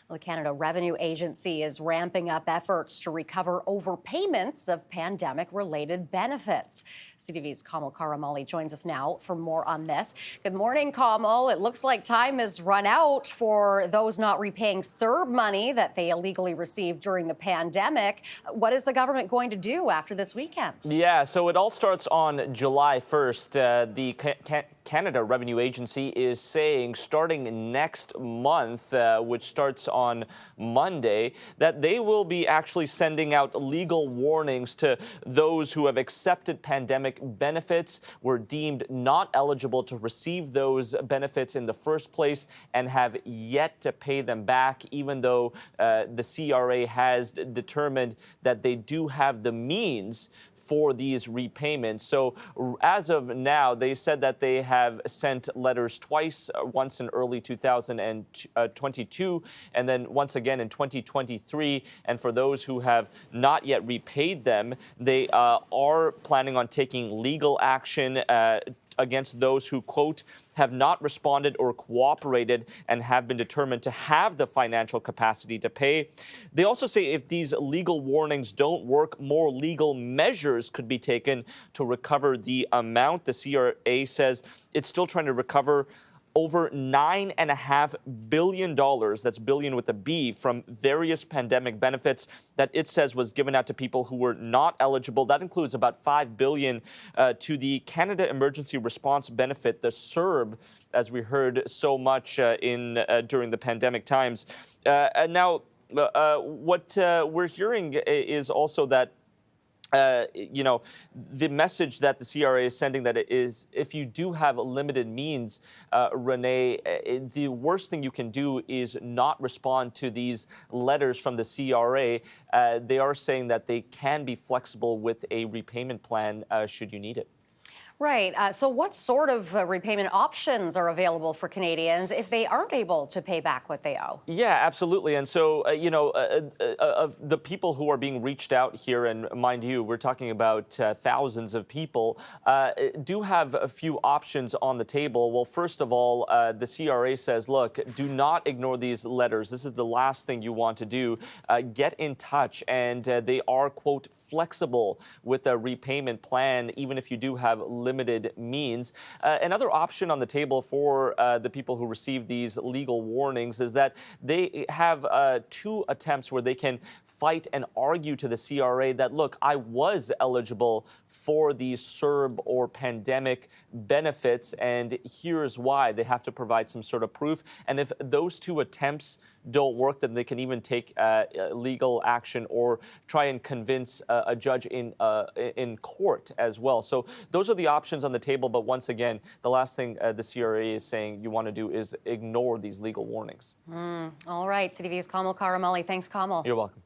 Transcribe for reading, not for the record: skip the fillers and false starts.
The Canada Revenue Agency is ramping up efforts to recover overpayments of pandemic-related benefits. CTV's Kamil Karamali joins us now for more on this. Good morning, Kamil. It looks like time has run out for those not repaying CERB money that they illegally received during the pandemic. What is the government going to do after this weekend? Yeah, so it all starts on July 1st. The Canada Revenue Agency is saying starting next month, which starts on Monday, that they will be actually sending out legal warnings to those who have accepted pandemic benefits, were deemed not eligible to receive those benefits in the first place, and have yet to pay them back, even though the CRA has determined that they do have the means for these repayments. So as of now, they said that they have sent letters twice, once in early 2022 and then once again in 2023. And for those who have not yet repaid them, they are planning on taking legal action against those who, quote, have not responded or cooperated and have been determined to have the financial capacity to pay. They also say if these legal warnings don't work, more legal measures could be taken to recover the amount. The CRA says it's still trying to recover over $9.5 billion, that's billion with a B, from various pandemic benefits that it says was given out to people who were not eligible. That includes about $5 billion to the Canada Emergency Response Benefit, the CERB, as we heard so much during the pandemic times. Now, what we're hearing is also that the message that the CRA is sending, that it is, if you do have limited means, Renee, the worst thing you can do is not respond to these letters from the CRA. They are saying that they can be flexible with a repayment plan should you need it. Right. So what sort of repayment options are available for Canadians if they aren't able to pay back what they owe? Yeah, absolutely. And so, of the people who are being reached out here, and mind you, we're talking about thousands of people, do have a few options on the table. Well, first of all, the CRA says, look, do not ignore these letters. This is the last thing you want to do. Get in touch. And they are, quote, flexible with a repayment plan, even if you do have limited means. Another option on the table for the people who receive these legal warnings is that they have 2 attempts where they can fight and argue to the CRA that, look, I was eligible for these CERB or pandemic benefits, and here's why. They have to provide some sort of proof. And if those 2 attempts don't work, then they can even take legal action or try and convince a judge in court as well. So those are the options on the table. But once again, the last thing the CRA is saying you want to do is ignore these legal warnings. All right. CTV's Kamil Karamali. Thanks, Kamil. You're welcome.